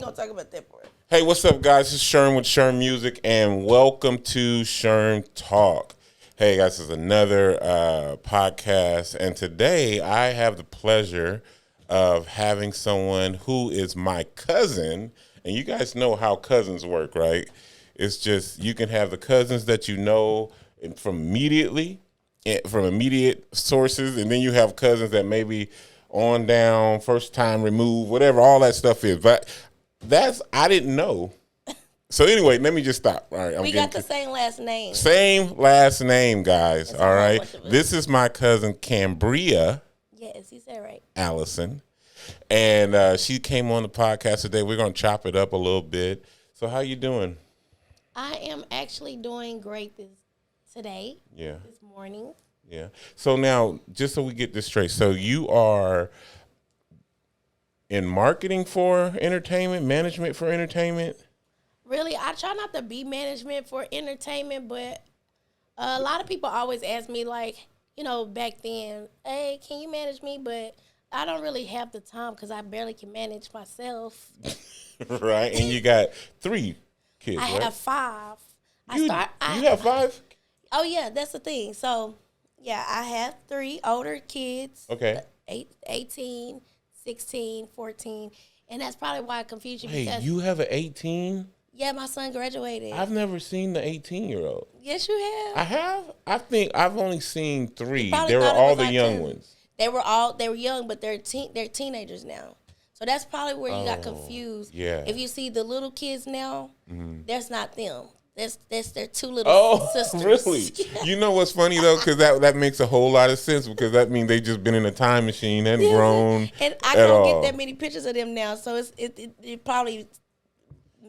gonna talk about that part. Hey, what's up, guys? It's Sherm with Sherm Music, and welcome to Sherm Talk. Hey, guys, this is another podcast, and today I have the pleasure of having someone who is my cousin, and you guys know how cousins work, right? It's just you can have the cousins that you know from immediate sources, and then you have cousins that maybe on down, first time removed, whatever all that stuff is. But I didn't know. So anyway, let me just stop. All right, we got the same last name. Same last name, guys. That's all right. This is my cousin Cambria. Yes, you said right. Allison, and she came on the podcast today. We're gonna chop it up a little bit. So how you doing? I am actually doing great today. Yeah. This morning. Yeah. So now, just so we get this straight, so you are in marketing for entertainment, management for entertainment? Really, I try not to be management for entertainment, but a lot of people always ask me, like, you know, back then, hey, can you manage me? But I don't really have the time because I barely can manage myself. Right, and you got 3 kids, I right? have 5. You have 5? Oh, yeah, that's the thing. So, yeah, I have 3 older kids. Okay. 18, 16, 14. And that's probably why I confused you. Hey, because, you have an 18? yeah, my son graduated. I've never seen the 18-year-old. Yes, you have. I have? I think I've only seen 3. They were thought it all was the our young cousin. ones. They were young, but they're teenagers now. So that's probably where you got confused. Yeah. If you see the little kids now, that's not them. That's their 2 little sisters. Really? You know what's funny, though? Because that makes a whole lot of sense, because that means they just been in a time machine and grown And I at don't all. get that many pictures of them now, so it probably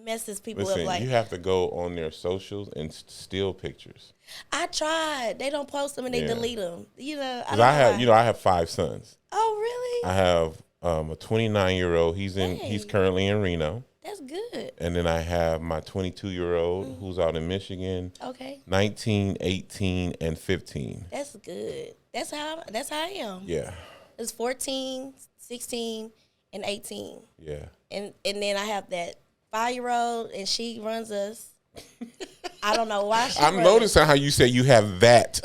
messes people Listen, up. Like, you have to go on their socials and steal pictures. I tried. They don't post them and they delete them. You know, I 'Cause don't I know have, why. I have 5 sons. Oh, really? I have a 29-year-old. He's currently in Reno. That's good. And then I have my 22-year-old who's out in Michigan. Okay. 19, 18, and 15. That's good. That's how I am. Yeah. It's 14, 16, and 18. Yeah. And then I have that 5-year-old, and she runs us. I don't know why she I'm runs noticing how you say you have that.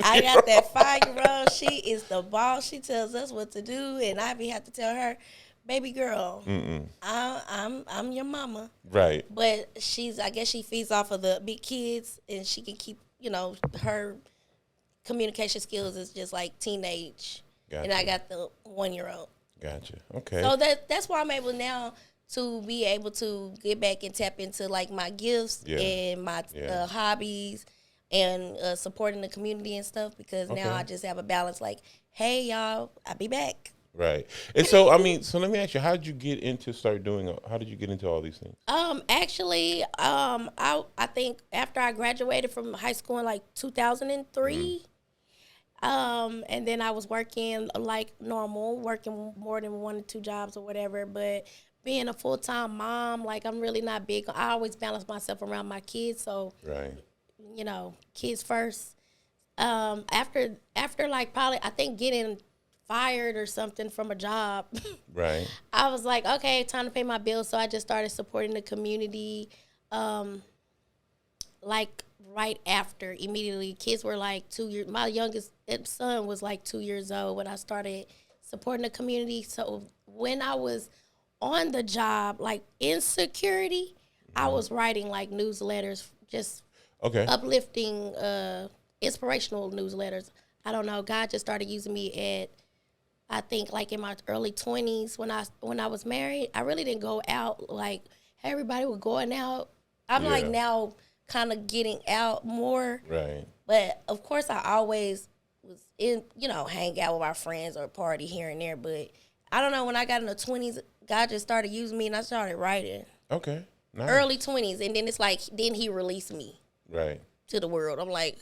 I got that 5-year-old. She is the boss. She tells us what to do, and I have to tell her, baby girl, I'm your mama. Right. But I guess she feeds off of the big kids, and she can keep, her communication skills is just like teenage. Gotcha. And I got the 1-year-old. Gotcha. Okay. So that's why I'm able now to be able to get back and tap into like my gifts and my hobbies and supporting the community and stuff, because now I just have a balance. Like, hey, y'all, I'll be back. Right. And so, so let me ask you, how did you get into all these things? Actually, I think after I graduated from high school in like 2003, and then I was working like normal, working more than 1 or 2 jobs or whatever, but being a full-time mom, like, I'm really not big. I always balance myself around my kids, so, right. Kids first. After like probably, I think getting fired or something from a job, right, I was like, okay, time to pay my bills, so I just started supporting the community, like, right after, immediately. Kids were like 2 years, my youngest son was like 2 years old when I started supporting the community. So when I was on the job, like in security, I was writing like newsletters, just uplifting, inspirational newsletters. I don't know, God just started using me at, I think, like in my early 20s when I was married. I really didn't go out like everybody was going out. I'm like now kind of getting out more. Right. But of course I always was in, hang out with our friends or party here and there. But I don't know, when I got in the 20s, God just started using me and I started writing. Okay. Nice. Early 20s. And then it's like, then he released me. Right. To the world. I'm like,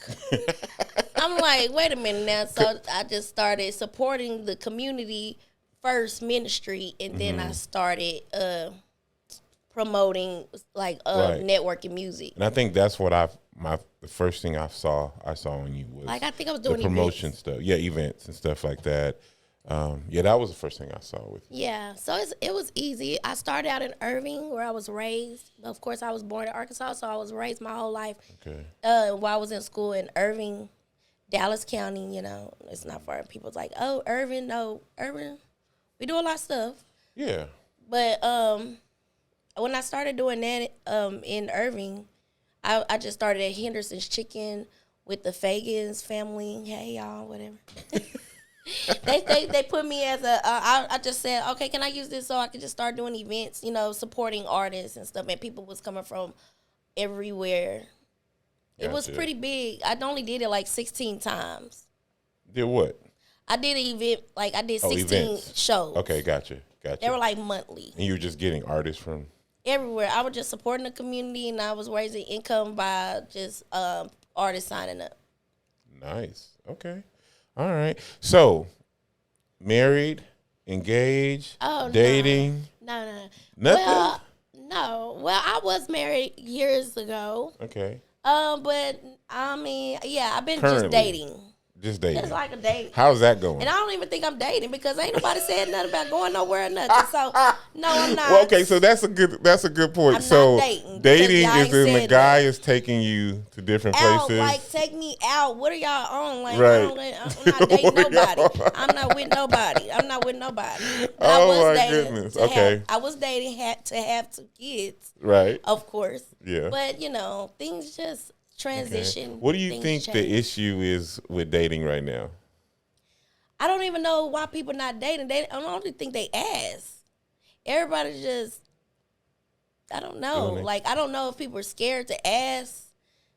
wait a minute now. So I just started supporting the community first ministry, and then I started promoting like networking music. And I think that's what the first thing I saw on you was like, I think I was doing the promotion events. stuff. Yeah, events and stuff like that. Yeah, that was the first thing I saw with you. Yeah, so it was easy. I started out in Irving, where I was raised. Of course, I was born in Arkansas, so I was raised my whole life. Okay. While I was in school in Irving, Dallas County. It's not far. People's like, oh, Irving, no, Irving. We do a lot of stuff. Yeah. But when I started doing that in Irving, I just started at Henderson's Chicken with the Fagans family. Hey, y'all, whatever. They put me as I just said, okay, can I use this so I can just start doing events, supporting artists and stuff. And people was coming from everywhere. It was pretty big. I only did it like 16 times. Did what? I did an event, like I did 16 shows. Okay, gotcha. They were like monthly. And you were just getting artists from? Everywhere. I was just supporting the community, and I was raising income by just artists signing up. Nice. Okay. All right. So, married, engaged, dating? No. Nothing? Well, I was married years ago. Okay. But I mean, yeah, I've been Currently. just dating. Just dating. Just like a date. How's that going? And I don't even think I'm dating because ain't nobody said nothing about going nowhere or nothing. So no, I'm not. Well, okay, so that's a good point. I'm so not dating is when the guy is taking you to different places. Like take me out. What are y'all on? Like right. I'm not dating nobody. I'm not with nobody. But oh my goodness. Okay. I was dating to have 2 kids. Right. Of course. Yeah. But things just transition. Okay. What do you think the issue is with dating right now? I don't even know why people not dating. I don't even think they ask. Everybody just, I don't know. Like, I don't know if people are scared to ask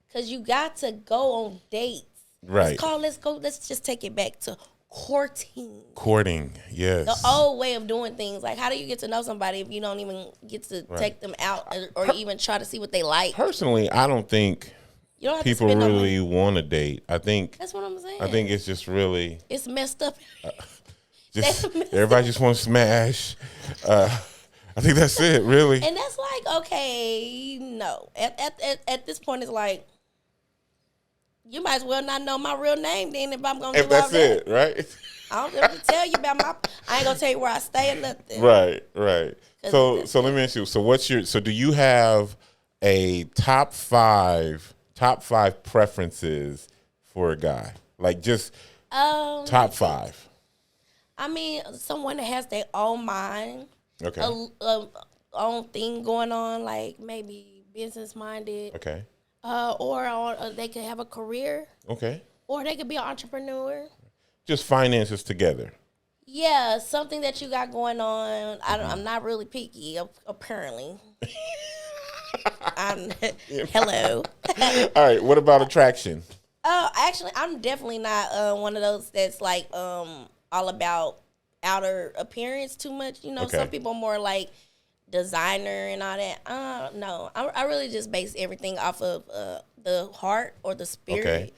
because you got to go on dates. Right. Let's just take it back to courting. Courting, yes. The old way of doing things. Like, how do you get to know somebody if you don't even get to take them out or even try to see what they like? Personally, I don't think people really want to date. I think that's what I'm saying. I think it's just really it's messed up. Everybody just wants to smash. I think that's it, really. And that's like, okay, no. At this point, it's like you might as well not know my real name then if I'm gonna do all that. If that's it, right? I don't have to tell you about I ain't gonna tell you where I stay or nothing. Right. So let me ask you. So do you have a top five preferences for a guy? Like just top 5. I mean, someone that has their own mind. Okay. Own thing going on, like maybe business minded. Okay. Or they could have a career. Okay. Or they could be an entrepreneur. Just finances together. Yeah, something that you got going on. I'm not really picky, apparently. Hello. All right. What about attraction? Actually, I'm definitely not one of those that's like all about outer appearance too much. Some people more like designer and all that. No, I really just base everything off of the heart or the spirit. Okay.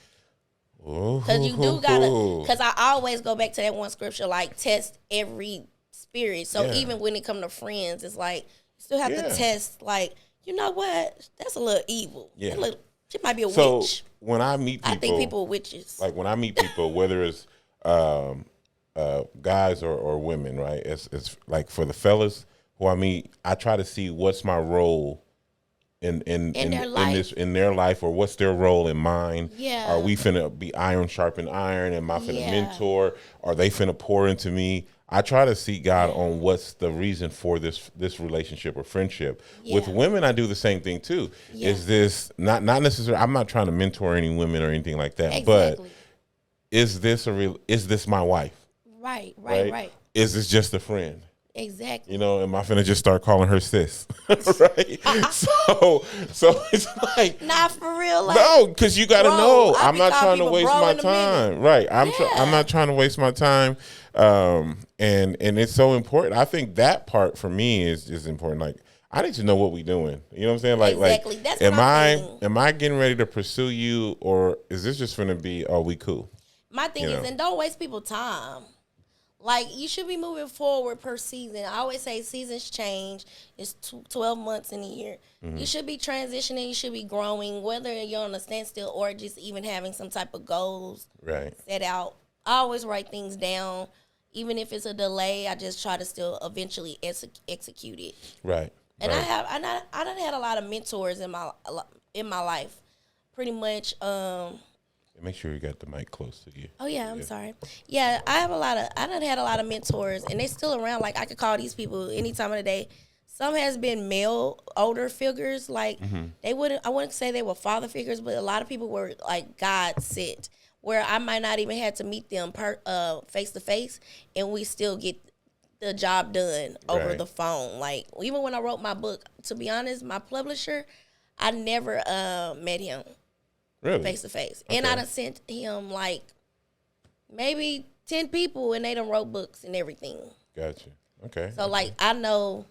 Because you do gotta. Because I always go back to that one scripture, like test every spirit. So even when it come to friends, it's like you still have to test. Like, you know what? That's a little evil. Yeah, she might be a witch. So when I meet people, I think people are witches. Like when I meet people, whether it's guys or women, right? It's like for the fellas who I meet, I try to see what's my role in their life, or what's their role in mine. Yeah. Are we finna be iron sharpen iron? Am I finna mentor? Are they finna pour into me? I try to seek God on what's the reason for this relationship or friendship. Yeah. With women, I do the same thing too. Yeah. Is this not necessarily? I'm not trying to mentor any women or anything like that. Exactly. But is this my wife? Right. Is this just a friend? Exactly. Am I finna just start calling her sis? Right? So it's like, not for real. Like, no, because you got to know. I'm not trying to waste my time. Right. I'm not trying to waste my time. And it's so important. I think that part for me is important. Like, I need to know what we doing. You know what I'm saying? Like, exactly. That's am I getting ready to pursue you, or is this just gonna be, oh, we cool? My thing is, and don't waste people's time. Like, you should be moving forward per season. I always say seasons change. It's 12 months in a year. Mm-hmm. You should be transitioning. You should be growing, whether you're on a standstill or just even having some type of goals set out. I always write things down. even if it's a delay, I just try to still eventually execute it. Right. And right. I done had a lot of mentors in my life. Pretty much. Make sure you got the mic close to you. Oh yeah, I'm sorry. Yeah, I done had a lot of mentors, and they still around. Like I could call these people any time of the day. Some has been male older figures. Like I wouldn't say they were father figures, but a lot of people were like God sent, where I might not even have to meet them face to face, and we still get the job done over the phone. Like even when I wrote my book, to be honest, my publisher, I never met him face to face, and I done sent him like maybe 10 people, and they done wrote books and everything. Gotcha. Okay. So like I know.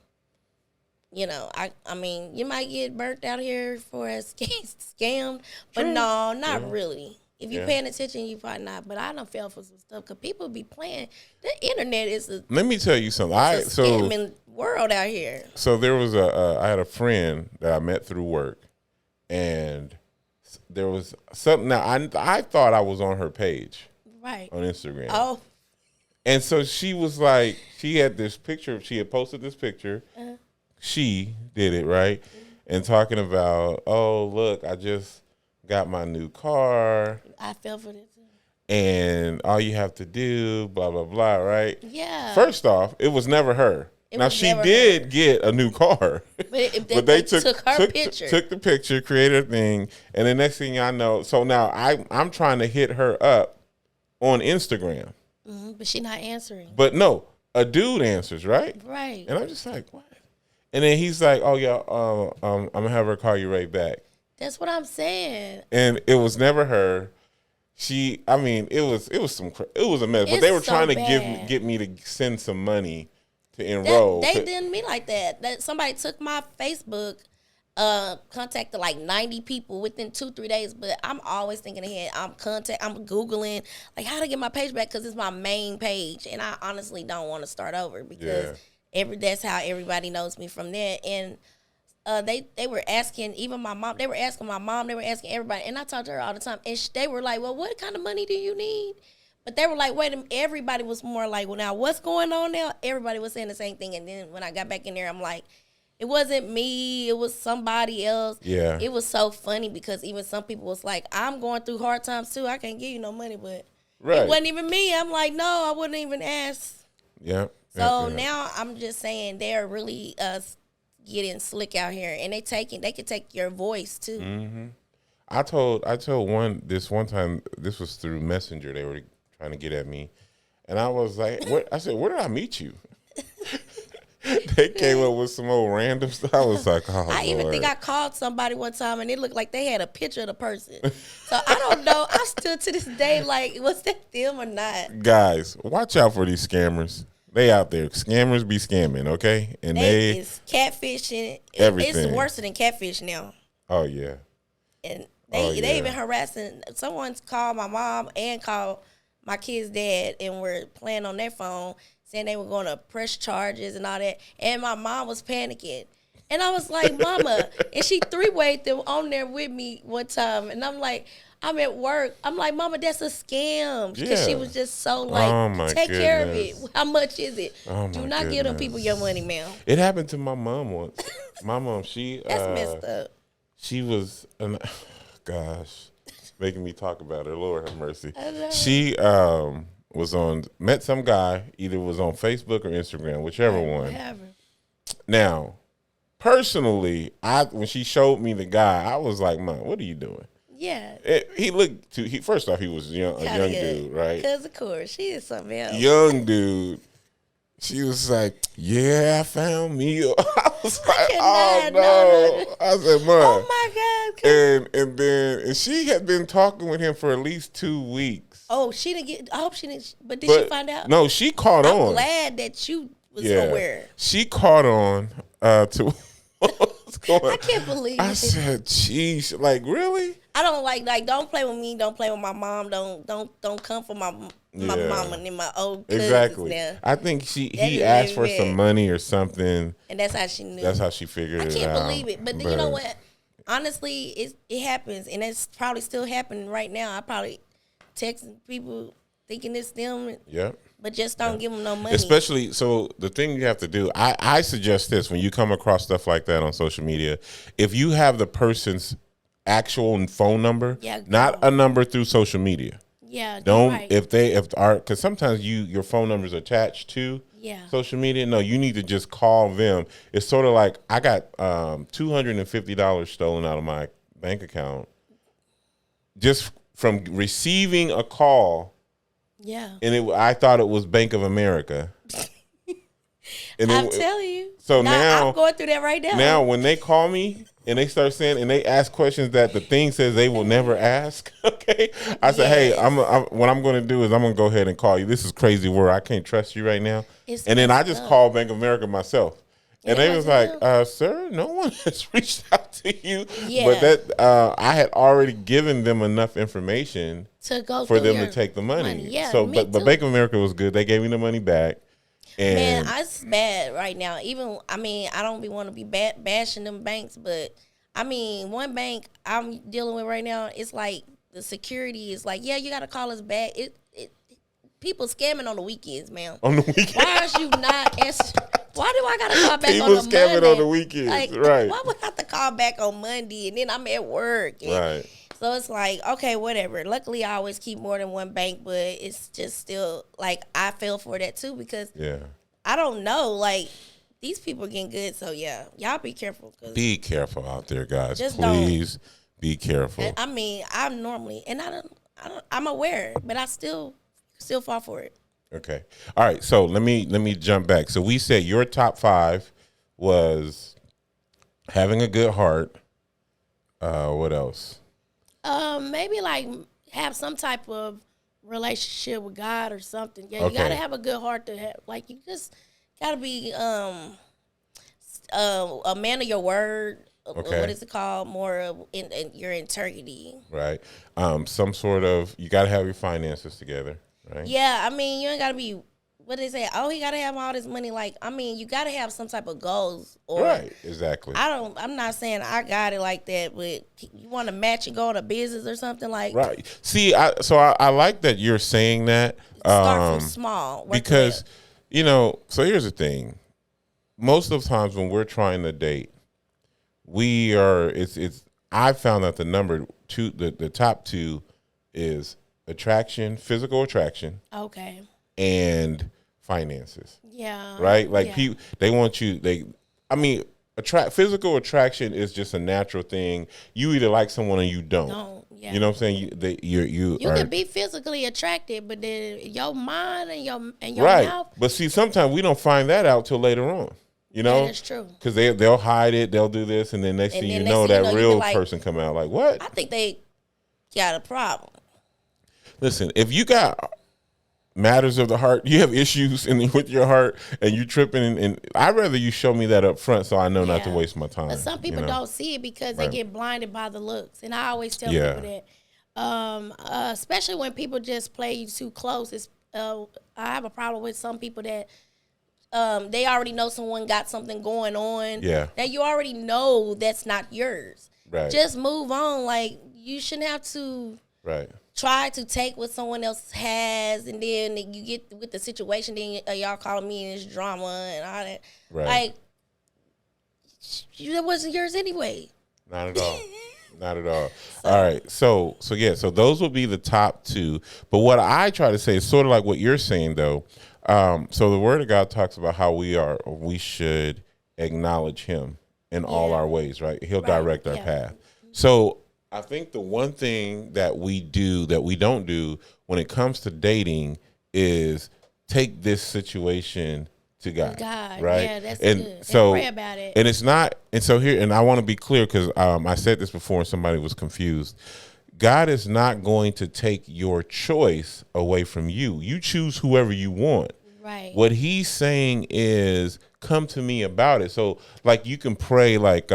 You know, I mean, you might get burnt out here for a scam, but no, not really. If you're paying attention, you probably not. But I done fell for some stuff because people be playing. The internet is a Let me tell you something. scamming world out here. So there was I had a friend that I met through work, and there was something. Now I thought I was on her page, right, on Instagram. Oh, and so she was like, she had this picture. She had posted this picture. She did it, right? And talking about, oh, look, I just got my new car. I fell for this. And all you have to do, blah, blah, blah, right? Yeah. First off, it was never her. Now, she did get a new car. But they took her picture. Took the picture, created a thing. And the next thing I know, so now I'm trying to hit her up on Instagram. But she not answering. But no, a dude answers, right? Right. And I'm just like, what? And then he's like, "Oh yeah, I'm gonna have her call you right back." That's what I'm saying. And it was never her. I mean, it was a mess. But they were trying to get me to send some money to enroll. They didn't mean like that. That somebody took my Facebook, contacted like 90 people within 2-3 days. But I'm always thinking ahead. I'm Googling like how to get my page back because it's my main page, and I honestly don't want to start over because. That's how everybody knows me from there. And they were asking even my mom. They were asking my mom. They were asking everybody. And I talk to her all the time. And they were like, well, what kind of money do you need? But they were like, wait a minute. Everybody was more like, well, now what's going on now? Everybody was saying the same thing. And then when I got back in there, I'm like, it wasn't me. It was somebody else. Yeah. It was so funny because even some people was like, I'm going through hard times too. I can't give you no money. But it wasn't even me. I'm like, no, I wouldn't even ask. Yeah. So now I'm just saying they're really getting slick out here, and they can take your voice too. Mm-hmm. I told one time, this was through Messenger. They were trying to get at me, and I was like, I said, where did I meet you? They came up with some old random stuff. I was like, oh, I even think I called somebody one time, and it looked like they had a picture of the person. So I don't know. I still to this day like, was that them or not? Guys, watch out for these scammers. They out there. Scammers be scamming, okay? And they is catfishing. Everything. It's worse than catfish now. Oh, yeah. And they even harassing. Someone's called my mom and called my kid's dad and were playing on their phone saying they were going to press charges and all that. And my mom was panicking. And I was like, Mama. And she three-wayed them on there with me one time. And I'm like, I'm at work. I'm like, Mama, that's a scam. Because she was just so like, take care of it. How much is it? Do not give them people your money, ma'am. It happened to my mom once. My mom, that's messed up. She was, gosh, making me talk about her. Lord have mercy. She met some guy, either was on Facebook or Instagram, whichever one. Now, personally, when she showed me the guy, I was like, Mom, what are you doing? Yeah. He looked first off, he was a young dude, right? Because, of course, she is something else. Young dude. She was like, yeah, I found me. I was like, oh, no. I said, Mom. Oh, my God. And she had been talking with him for at least 2 weeks. Oh, I hope she didn't. But did she find out? No, she caught on. I'm glad that you was aware. She caught on to what's going on. I can't believe it. I said, geez, like, really? I don't like don't play with me, don't play with my mom, don't come for my mama and my old cousins. Exactly. Now. I think he asked for some money or something. And that's how she knew. That's how she figured it out. I can't believe it. But you know what? Honestly, it happens, and it's probably still happening right now. I probably texting people thinking it's them. Yep. but just don't give them no money. Especially, so the thing you have to do, I suggest this when you come across stuff like that on social media, if you have the person's actual phone number, not a number through social media. Yeah, don't right. if because sometimes your phone number is attached to social media. No, you need to just call them. It's sort of like I got $250 stolen out of my bank account just from receiving a call. Yeah, and I thought it was Bank of America. And I'm telling you. So now I'm going through that right now. Now, when they call me and they start saying and they ask questions that the thing says they will never ask, okay? I said, hey, what I'm going to do is I'm going to go ahead and call you. This is crazy word. I can't trust you right now. And then I just called Bank of America myself. And they was like, sir, no one has reached out to you. Yeah. But that I had already given them enough information to go for them to take the money. Yeah, so, but Bank of America was good. They gave me the money back. And man, it's bad right now. Even, I mean, I don't want to be bashing them banks, but I mean, one bank I'm dealing with right now, it's like the security is like, yeah, you got to call us back. People scamming on the weekends, man. On the weekends? Why are you not answering? Why do I got to call back people on the Monday? People scamming on the weekends, like, right. Why would I have to call back on Monday and then I'm at work? Right. So it's like, okay, whatever. Luckily, I always keep more than one bank, but it's just still, like, I fell for that, too, because I don't know. Like, these people are getting good, so, yeah. Y'all be careful. Be careful out there, guys. Please be careful. I mean, I'm normally, and I'm aware, but I still fall for it. Okay. All right, so let me jump back. So we said your top 5 was having a good heart. What else? Maybe like have some type of relationship with God or something. Yeah, you gotta have a good heart to have. Like, you just gotta be a man of your word. Okay. What is it called? More in your integrity. Right. Some sort of, you gotta have your finances together. Right. Yeah, I mean, you ain't gotta be. What they say? Oh, he gotta have all this money. Like, I mean, you gotta have some type of goals. Or right, exactly. I'm not saying I got it like that, but you want to match and go on a business or something like. Right. See, I like that you're saying that. Start from small. Because, so here's the thing. Most of the times when we're trying to date, I found that the number 2, the top 2 is attraction, physical attraction. Okay. And finances. Yeah. Right? Like they want you, physical attraction is just a natural thing. You either like someone or you don't. No, yeah. You know what I'm saying? You can be physically attracted, but then your mind and your right. mouth. But see, sometimes we don't find that out till later on. That's true. Because they'll hide it, they'll do this, and then next thing you know, that real person come out like, what? I think they got a problem. Listen, if you got matters of the heart, you have issues with your heart and you tripping, and I'd rather you show me that up front so I know not to waste my time. But some people don't see it because they get blinded by the looks, and I always tell people that, especially when people just play you too close. I have a problem with some people that they already know someone got something going on. Yeah, that you already know that's not yours. Right, just move on. Like, you shouldn't have to. Right. Try to take what someone else has, and then you get with the situation, then y'all calling me and it's drama and all that. Right. Like, that wasn't yours anyway. Not at all. Not at all. All right. So those will be the top 2. But what I try to say is sort of like what you're saying, though. So the Word of God talks about how we should acknowledge Him in all our ways, right? He'll direct our path. So I think the one thing that we don't do when it comes to dating is take this situation to God, right? Yeah, that's good. So, and pray about it. And it's not, and so here, and I want to be clear because I said this before and somebody was confused. God is not going to take your choice away from you. You choose whoever you want. Right. What He's saying is, come to me about it. So, like, you can pray, like,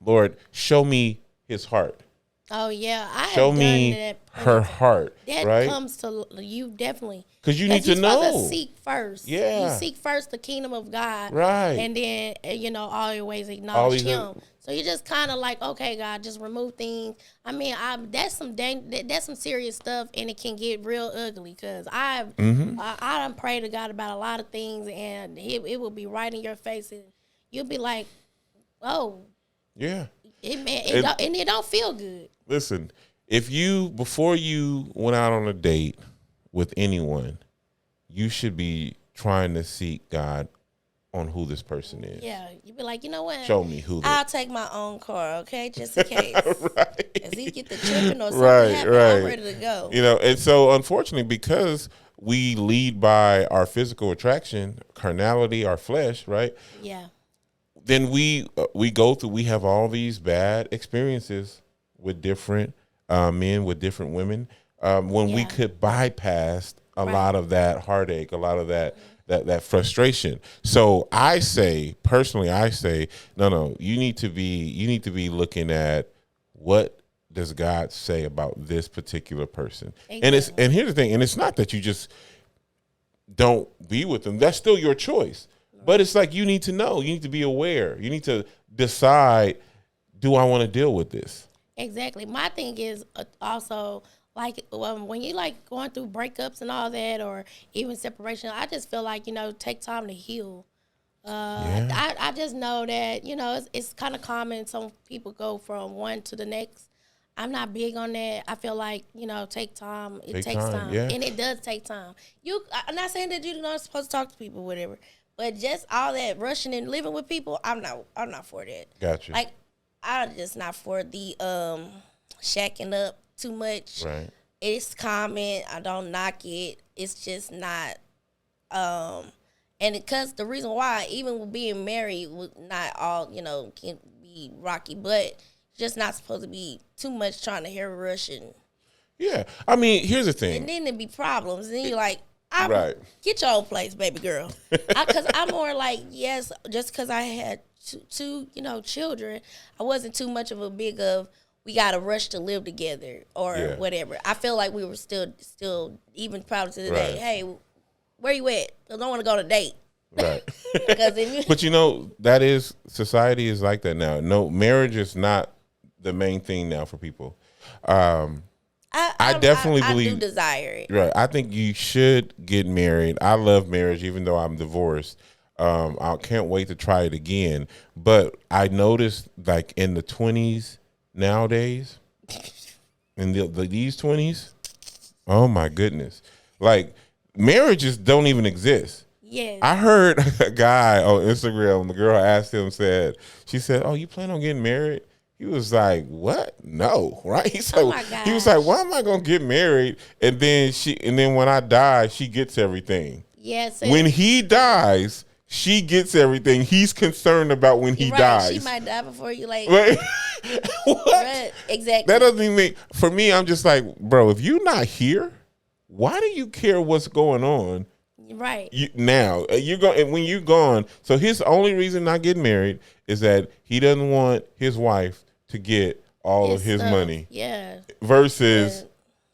Lord, show me his heart. Oh yeah, I have Show done me that. her heart, That right? comes to you definitely. Because you need to You're supposed know. to seek first. Yeah. You seek first the kingdom of God. Right. And then, all your ways All acknowledge these him. So you just kind of like, okay, God, just remove things. I mean, that's some serious stuff, and it can get real ugly. Because I done prayed to God about a lot of things, and it will be right in your face, and you'll be like, oh, Yeah. and it don't feel good. Listen, before you went out on a date with anyone, you should be trying to seek God on who this person is. Yeah, you be like, you know what? Show me who. I'll take my own car, okay, just in case. Right. As he get the tripping or something happen, Right. I'm ready to go. And so unfortunately, because we lead by our physical attraction, carnality, our flesh, right? Yeah. Then we have all these bad experiences with different men, with different women, when we could bypass a lot of that heartache, a lot of that frustration. So I say, personally, no, you need to be looking at what does God say about this particular person. Exactly. And here's the thing, and it's not that you just don't be with them. That's still your choice. But it's like you need to know. You need to be aware. You need to decide, do I want to deal with this? Exactly. My thing is also, like, when you, like, going through breakups and all that, or even separation, I just feel like, take time to heal. I just know that, it's kind of common. Some people go from one to the next. I'm not big on that. I feel like, take time. It takes time. Yeah. And it does take time. I'm not saying that you're not supposed to talk to people, whatever. But just all that rushing and living with people, I'm not for that. Gotcha. Like, I'm just not for the shacking up too much. Right. It's common. I don't knock it. It's just not. And because the reason why, even with being married, not all can be rocky, but just not supposed to be too much trying to hair rush and. Yeah, I mean, here's the thing. And then there be problems, and then you're like. Right. Get your own place, baby girl. Because I'm more like, yes, just because I had two children, I wasn't too much of a big of, we got to rush to live together or whatever. I feel like we were still even probably to the day, hey, where you at? I don't want to go on a date. Right. But that is, society is like that now. No, marriage is not the main thing now for people. I definitely believe. I do desire it. Right. I think you should get married. I love marriage, even though I'm divorced. I can't wait to try it again. But I noticed, like, in the 20s nowadays, in these 20s, oh my goodness, like, marriages don't even exist. Yes. I heard a guy on Instagram. The girl asked him, she said, "Oh, you plan on getting married?" He was like, "What? No, right?" He was like, "Why am I gonna get married?" And then when I die, she gets everything. Yes. When he dies, she gets everything. He's concerned about when he dies. She might die before you, like. Right? What? Right, exactly. That doesn't even make. For me, I'm just like, bro, if you're not here, why do you care what's going on? Right. Now when you're gone. So his only reason not getting married is that he doesn't want his wife to get all of his money. Yeah. Versus,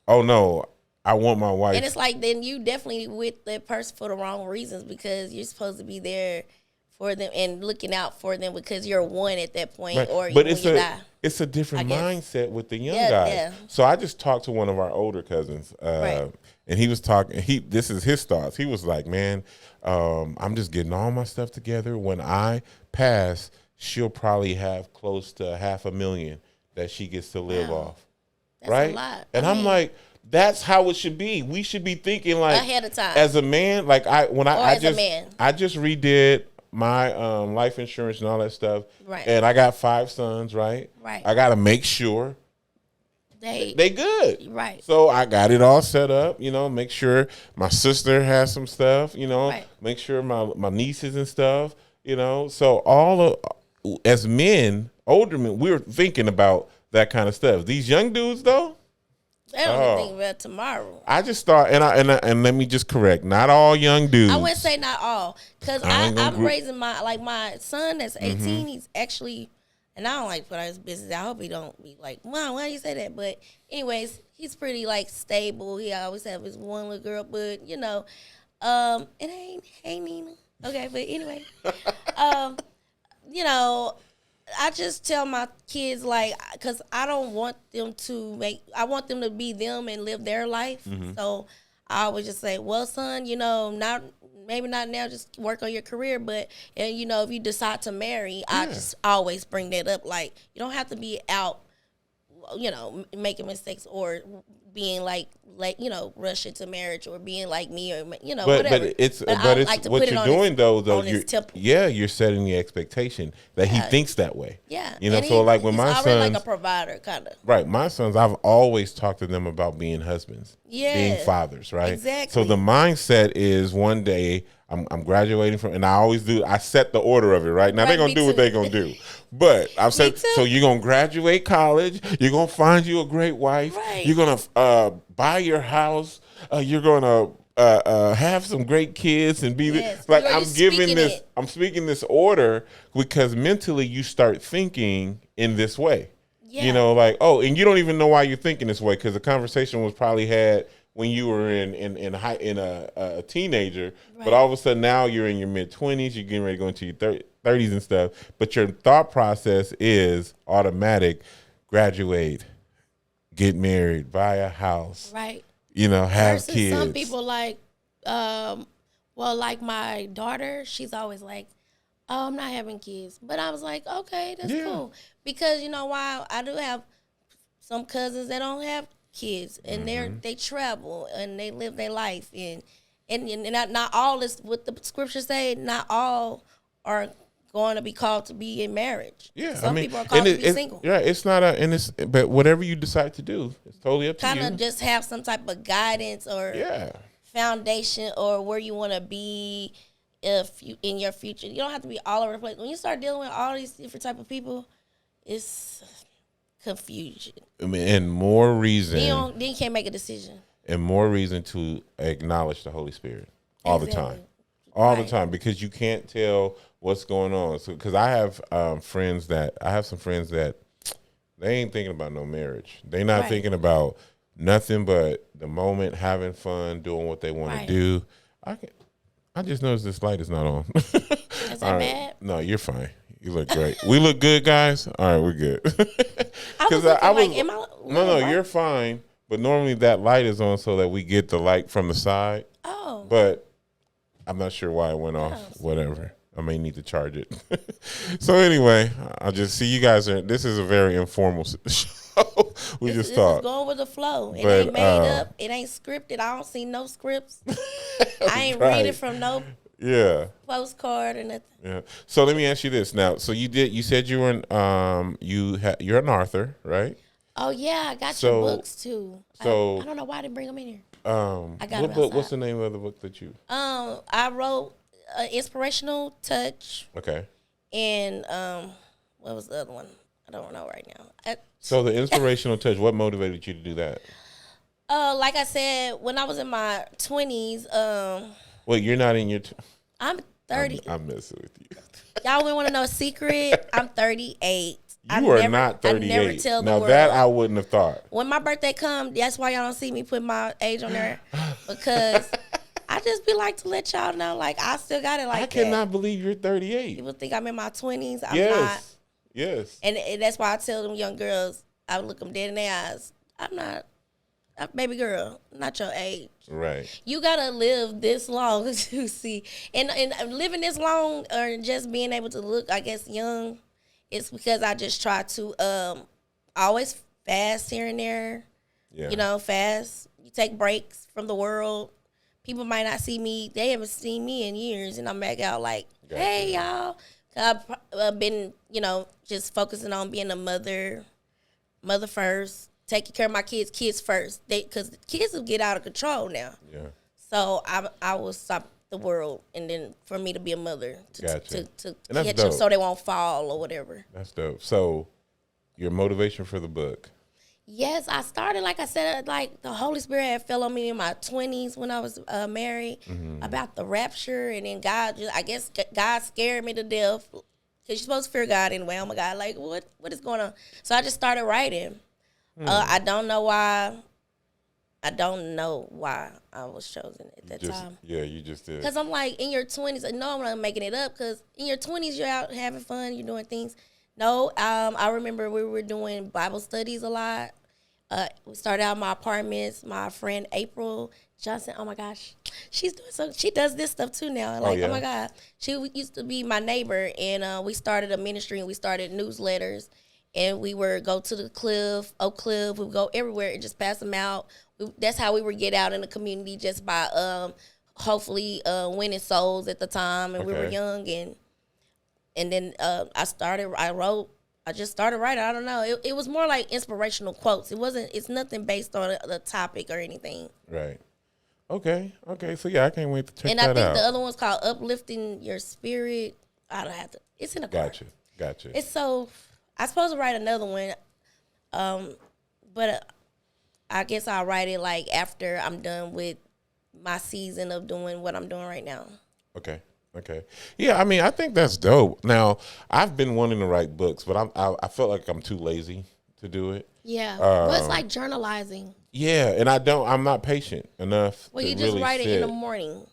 oh no, I want my wife. And it's like, then you definitely with that person for the wrong reasons, because you're supposed to be there for them and looking out for them because you're one at that point, right. Or when you die. It's a different mindset with the young guys. Yeah. So I just talked to one of our older cousins, right. And he was talking. This is his thoughts. He was like, "Man, I'm just getting all my stuff together. When I pass, she'll probably have close to $500,000 that she gets to live off." That's right? A lot. And I'm like, that's how it should be. We should be thinking like ahead of time. As a man, like I just redid my life insurance and all that stuff. Right. And I got 5 sons, right? Right. I got to make sure they good. Right. So I got it all set up, make sure my sister has some stuff, right. Make sure my nieces and stuff, So as men, older men, we're thinking about that kind of stuff. These young dudes, though, they don't think about tomorrow. I just thought, and let me just correct, not all young dudes. I wouldn't say not all, because I'm raising my son that's 18. Mm-hmm. He's actually And I don't like put out his business. I hope he don't be like, Mom, why you say that? But anyways, he's pretty like stable. He always have his one little girl, but you know, it ain't hey Nina. Okay, but anyway, you know, I just tell my kids like, cause I don't want them to I want them to be them and live their life. So I always just say, well, son, you know, maybe not now, just work on your career, but and you know, if you decide to marry, I just always bring that up. Like, you don't have to be out, you know, making mistakes or being like you know, rush into marriage or being like me or you know, whatever. But it's like what you're doing you're setting the expectation that he thinks that way. Yeah, you know, and so like when my sons, like a provider kind of. Right, my sons, I've always talked to them about being husbands, being fathers, right? Exactly. So the mindset is one day I'm graduating from, and I always do. I set the order of it, right? Now they're gonna do what they're gonna do, but I've said so. You're gonna graduate college. You're gonna find you a great wife. Right. You're gonna buy your house. You're gonna have some great kids and be like I'm giving this. I'm speaking this order because mentally you start thinking in this way. Yeah. You know, like and you don't even know why you're thinking this way because the conversation was probably had when you were in a teenager, but all of a sudden now you're in your mid-20s, you're getting ready to go into your 30s and stuff, but your thought process is automatic: graduate, get married, buy a house, right? You know, have versus kids. Some people like, well, like my daughter, she's always like, "Oh, I'm not having kids," but I was like, "Okay, that's cool," because you know why? I do have some cousins that don't have kids and they travel and they live their life and not all is what the scriptures say. Not all are going to be called to be in marriage. Yeah, some people are called to be single. Yeah, it's not but whatever you decide to do, it's totally up to you. Kind of just have some type of guidance or foundation or where you want to be if you in your future. You don't have to be all over the place. When you start dealing with all these different type of people, it's confusion. I mean, and more reason. Then you can't make a decision. And more reason to acknowledge the Holy Spirit all the time. All the time, because you can't tell what's going on. So, because I have some friends that they ain't thinking about no marriage. They not thinking about nothing but the moment, having fun, doing what they want to do. I just noticed this light is not on. Is that bad? No, you're fine. You look great. We look good, guys. All right, we're good. No, you're fine. But normally that light is on so that we get the light from the side. Oh. But I'm not sure why it went off. Whatever. I may need to charge it. So anyway, I'll just see you guys. This is a very informal show. We just talk. It's going with the flow. It ain't made up. It ain't scripted. I don't see no scripts. I ain't reading from no postcard or nothing. Yeah. So let me ask you this now. So you said you were you're an author, right? Oh yeah, I got your books too. So I don't know why I didn't bring them in here. I got what book? What's the name of the book that you? I wrote Inspirational Touch. Okay. And what was the other one? I don't know right now. So the Inspirational Touch. What motivated you to do that? Like I said, when I was in my 20s. Wait, you're not in your. I'm 30. I'm messing with you. Y'all wouldn't want to know a secret. I'm 38. You are not 38. I never tell the world. That I wouldn't have thought. When my birthday comes, that's why y'all don't see me put my age on there, because I just be like to let y'all know, like, I still got it like that. I cannot believe you're 38. People think I'm in my 20s. I'm not. Yes. And that's why I tell them young girls, I look them dead in their eyes. I'm not. Baby girl, not your age. Right. You gotta live this long to see, and living this long, or just being able to look, I guess, young. It's because I just try to always fast here and there. Yeah. You know, fast. You take breaks from the world. People might not see me. They haven't seen me in years, and I'm back out like, hey, y'all. I've been, just focusing on being a mother first. Taking care of my kids first. Because kids will get out of control now. Yeah. So I will stop the world, and then for me to be a mother to catch them so they won't fall or whatever. That's dope. So your motivation for the book? Yes, I started, like I said, like the Holy Spirit had fell on me in my 20s when I was married about the rapture, and then God scared me to death. you're supposed to fear God anyway. Oh my God, like what is going on? So I just started writing. I don't know why. I don't know why I was chosen at that time. Yeah, you just did. Because I'm like, in your 20s, no, I'm not making it up, because in your 20s, you're out having fun, you're doing things. No, I remember we were doing Bible studies a lot. We started out in my apartments. My friend April Johnson, oh my gosh, she does this stuff too now. Like, oh my God. She used to be my neighbor, and we started a ministry, and we started newsletters. And we would go to the Oak Cliff. We would go everywhere and just pass them out. That's how we would get out in the community, just by hopefully winning souls at the time. And we were young. And then I just started writing. I don't know. It was more like inspirational quotes. It's nothing based on the topic or anything. Right. Okay. So, yeah, I can't wait to check that out. And I think the other one's called Uplifting Your Spirit. I don't have to. It's in the car. Gotcha. It's so... I'm supposed to write another one, but I guess I'll write it like after I'm done with my season of doing what I'm doing right now. Okay. Yeah, I mean, I think that's dope. Now, I've been wanting to write books, but I felt like I'm too lazy to do it. Yeah, well, it's like journalizing. Yeah, and I'm not patient enough. Well, you just write it in the morning.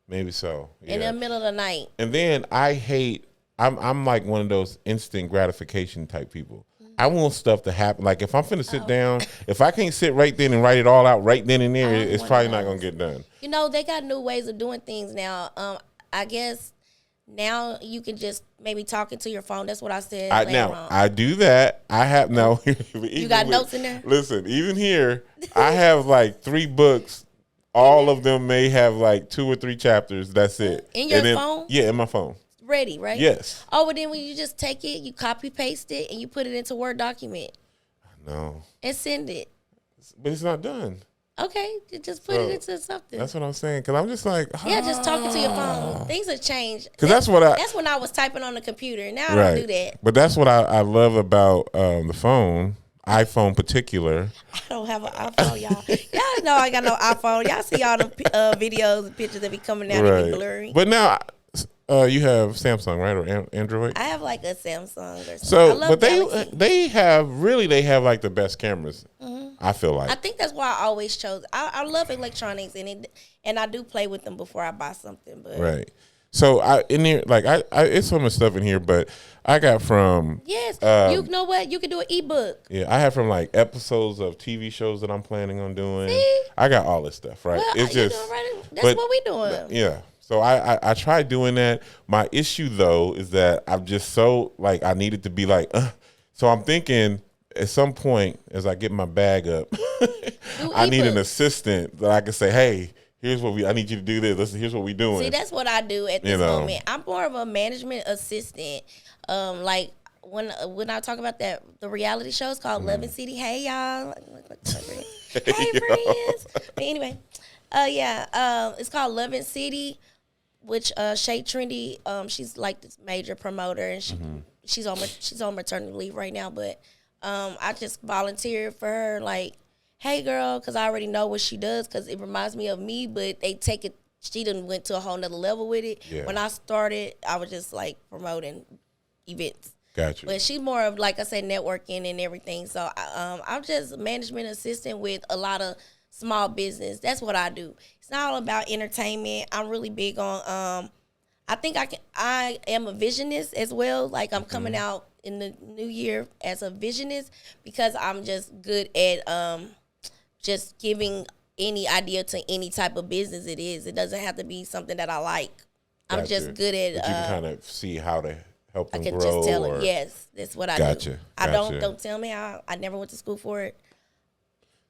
Maybe so. Yeah. In the middle of the night. And then I'm like one of those instant gratification type people. I want stuff to happen. Like if I'm finna sit down, if I can't sit right then and write it all out right then and there, it's probably not gonna get done. You know, they got new ways of doing things now. I guess now you can just maybe talk into your phone. That's what I said. I do that. I have no. You got notes in there? Listen, even here, I have like 3 books. All of them may have like 2 or 3 chapters. That's it. In your phone? Yeah, in my phone. Ready, right? Yes. Oh, but then when you just take it, you copy paste it, and you put it into Word document. No. And send it. But it's not done. Okay, just put it into something. That's what I'm saying. Because I'm just like, yeah, just talking to your phone. Things have changed. Because that's when I was typing on the computer. Now I don't do that. But that's what I love about the phone. iPhone particular. I don't have an iPhone, y'all. Y'all know I got no iPhone. Y'all see all the videos and pictures that be coming out and be blurry. But now you have Samsung, right, or Android? I have like a Samsung or something. So, I love but Galaxy. they have like the best cameras. I feel like. I think that's why I always chose. I love electronics and I do play with them before I buy something. But right. So in here, like I it's so much stuff in here, but I got from you know what, you can do an ebook. Yeah, I have from like episodes of TV shows that I'm planning on doing. See? I got all this stuff, right? Well, it's just that's what we doing. Yeah. So I tried doing that. My issue though is that I'm just so like I needed to be like. So I'm thinking at some point as I get my bag up, I need an assistant that I can say, hey. Here's what I need you to do this. Listen, here's what we doing. See, that's what I do at this moment. I'm more of a management assistant. Like when I talk about the reality show, it's called Love and City. Hey y'all. Hey friends. But anyway, it's called Love and City, which Shay Trendy, she's like this major promoter, and she's on maternity leave right now. But I just volunteered for her, like. Hey girl, because I already know what she does, because it reminds me of me, but they take it, she done went to a whole nother level with it. Yeah. When I started, I was just like promoting events. Gotcha. But she's more of, like I said, networking and everything. So I'm just management assistant with a lot of small business. That's what I do. It's not all about entertainment. I'm really big on, I am a visionist as well. Like I'm coming out in the new year as a visionist, because I'm just good at, just giving any idea to any type of business it is. It doesn't have to be something that I like. Gotcha. I'm just good at. But you can kind of see how to help them grow. I can just tell them, yes, that's what I do. I don't tell me I never went to school for it.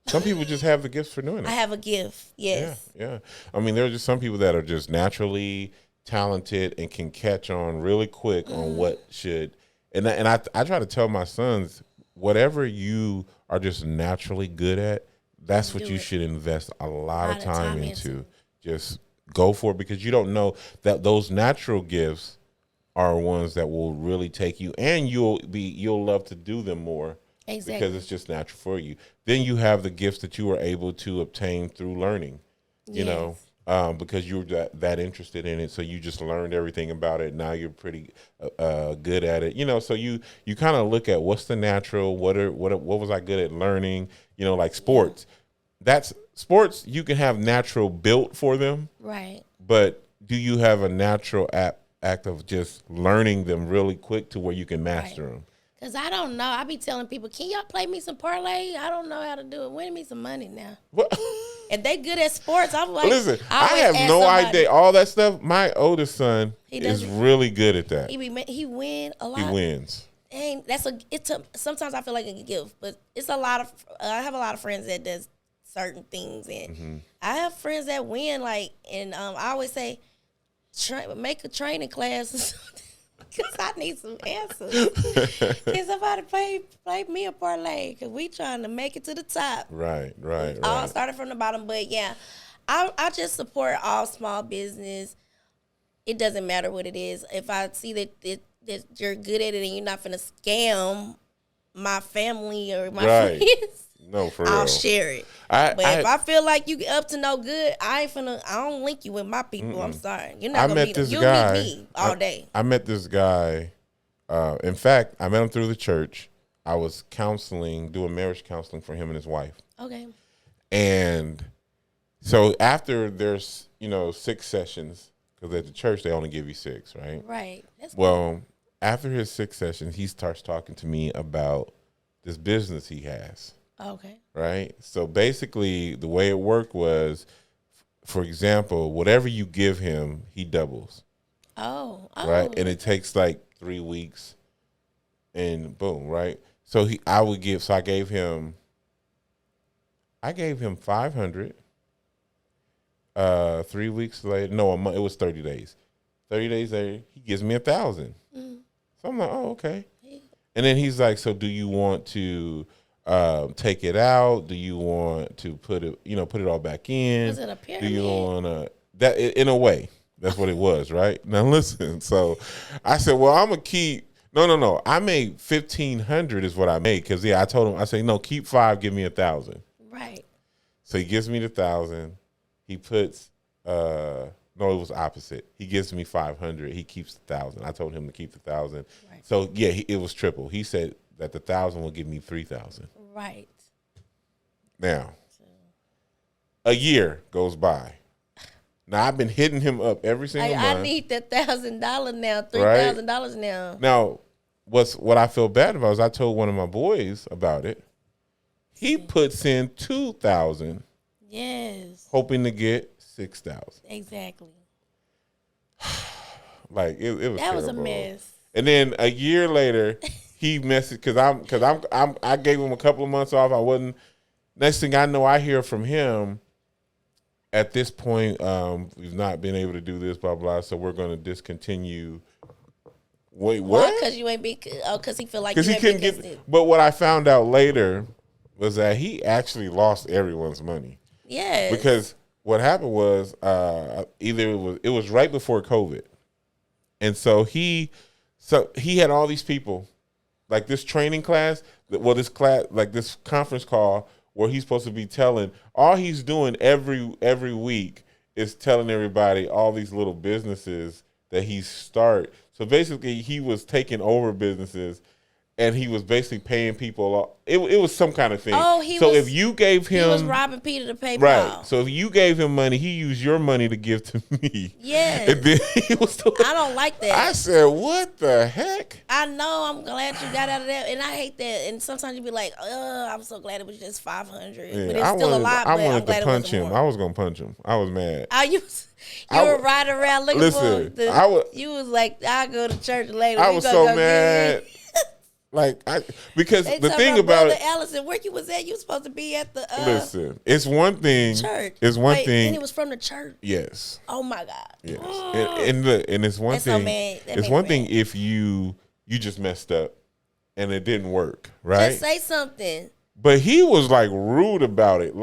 Some people just have the gifts for doing it. I have a gift, yes. Yeah. I mean, there are just some people that are just naturally talented and can catch on really quick on what should. And I try to tell my sons, whatever you are just naturally good at, that's what you should invest a lot of time into. Just go for it, because you don't know that those natural gifts are ones that will really take you, and you'll love to do them more. Exactly. Because it's just natural for you. Then you have the gifts that you were able to obtain through learning. You know, because you were that interested in it. So you just learned everything about it. Now you're pretty good at it. So you kind of look at what's the natural, what was I good at learning, like sports. That's sports, you can have natural built for them. Right. But do you have a natural act of just learning them really quick to where you can master them? Because I don't know. I be telling people, can y'all play me some parlay? I don't know how to do it. Win me some money now. What? If they good at sports, I'm like, listen, I have no idea. All that stuff, my oldest son is really good at that. He win a lot. He wins. And sometimes I feel like a gift, but it's a lot of, I have a lot of friends that does certain things. And I have friends that win, and I always say, make a training class or something. Because I need some answers. Can somebody play me a parlay? Because we trying to make it to the top. Right. All started from the bottom. But, yeah, I just support all small business. It doesn't matter what it is. If I see that you're good at it and you're not going to scam my family or my friends, no, for real, I'll share it. But if I feel like you up to no good, I don't link you with my people. I'm sorry. You're not going to meet them. You'll meet me all day. I met this guy. In fact, I met him through the church. I was doing marriage counseling for him and his wife. Okay. And so after there's, 6 sessions, because at the church they only give you 6, right? Right. Well, after his 6 sessions, he starts talking to me about this business he has. Okay. Right? So basically, the way it worked was, for example, whatever you give him, he doubles. Oh. Right? And it takes 3 weeks, and boom, right? So I gave him 500. 3 weeks later, no, a month. It was 30 days. 30 days later, he gives me 1,000. So I'm like, oh, okay. And then he's like, so do you want to take it out? Do you want to put it all back in? Was it a pyramid? Do you want that in a way? That's what it was, right? Now listen. So I said, well, I'm gonna keep. No. I made 1,500 is what I made because I told him, I said, no, keep 5, give me 1,000. Right. So he gives me the 1,000. He puts no, it was opposite. He gives me 500. He keeps the 1,000. I told him to keep the 1,000. Right. So yeah, it was triple. He said that the 1,000 will give me 3,000. Right. Now, a year goes by. Now I've been hitting him up every single month. I need that $1,000 now, $3,000 now. Now, what I feel bad about is I told one of my boys about it. He puts in 2,000. Yes. Hoping to get 6,000. Exactly. It was terrible. That was a mess. And then a year later, he messaged because I gave him a couple of months off. I wasn't. Next thing I know, I hear from him. At this point, we've not been able to do this, blah blah. So we're going to discontinue. Wait, what? Because you ain't be. Oh, because he feel like because he couldn't get. But what I found out later was that he actually lost everyone's money. Yes. Because what happened was either it was right before COVID, and so he had all these people, like this training class, this conference call where he's supposed to be telling. All he's doing every week is telling everybody all these little businesses that he start. So basically, he was taking over businesses. And he was basically paying people. It was some kind of thing. Oh, if you gave him, he was robbing Peter to pay Paul. Right. So if you gave him money, he used your money to give to me. Yes. And then he was. I don't like that. I said, "What the heck?" I know. I'm glad you got out of that, and I hate that. And sometimes you be like, I'm so glad it was just 500, yeah, but it's still a lot. I wanted to punch him. I was gonna punch him. I was mad. You were riding around looking for. You was like, I'll go to church later. I was so mad. Because the thing about it, Allison, where you was at, you was supposed to be at the. Listen, it's one thing. Church. It's one thing. And it was from the church. Yes. Oh my God. Yes. And it's one thing. It's one thing if you just messed up, and it didn't work, right? Just say something. But he was rude about it,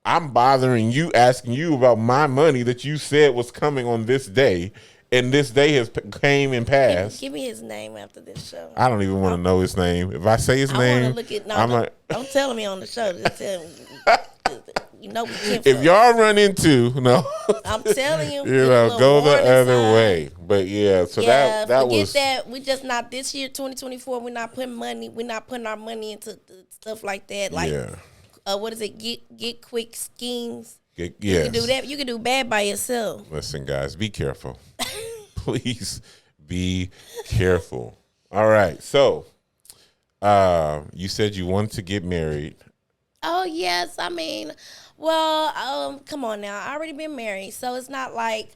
I'm bothering you, asking you about my money that you said was coming on this day. And this day has came and passed. Give me his name after this show. I don't even want to know his name. If I say his name, I want to look at. No, don't tell me on the show. Just tell me. you know we can't. If y'all run into I'm telling you, go the other way. But yeah, so that was that. We just not this year, 2024. We're not putting our money into stuff like that. Like, what is it? Get quick schemes. You can do that. You can do bad by yourself. Listen, guys, be careful. Please be careful. All right, so you said you wanted to get married. Oh yes, I mean, well, come on now. I already been married, so it's not like,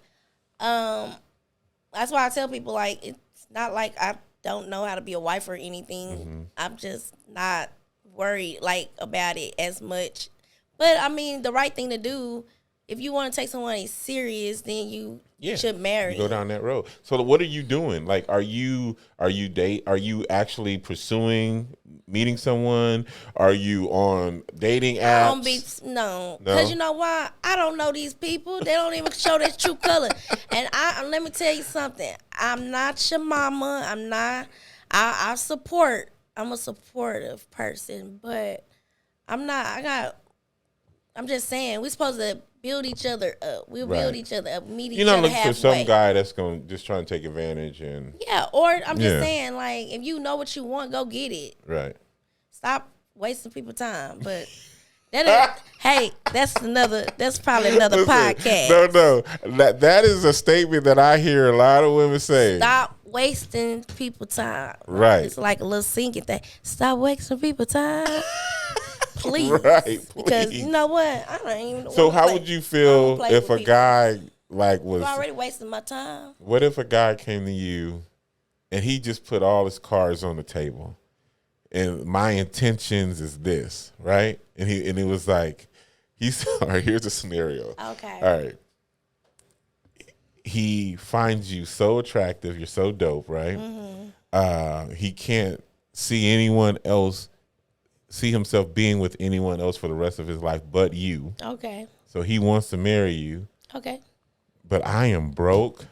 that's why I tell people, like, it's not like I don't know how to be a wife or anything. Mm-hmm. I'm just not worried like about it as much. But I mean, the right thing to do, if you want to take someone serious, then you should marry. You go down that road. So what are you doing? Like, are you actually pursuing meeting someone? Are you on dating apps? No, because you know why? I don't know these people. They don't even show their true color. And let me tell you something. I'm not your mama. I'm not. I support. I'm a supportive person, but I'm not. I'm just saying, we're supposed to build each other up. We'll build each other up, meet each other halfway. You're not looking for some guy that's going to just try to take advantage. Or I'm just saying, like, if you know what you want, go get it. Right. Stop wasting people's time. But that's probably another podcast. No. That is a statement that I hear a lot of women say. Stop wasting people's time. Right. It's like a little singing thing. Stop wasting people's time. Please. Right, please. Because you know what? I don't even. So how would you feel if a guy was already wasting my time? What if a guy came to you and he just put all his cards on the table, and my intentions is this, right? And it was like, all right, here's a scenario. Okay. All right. He finds you so attractive, you're so dope, right? Mm-hmm. He can't see himself being with anyone else for the rest of his life but you. Okay. So he wants to marry you. Okay. But I am broke.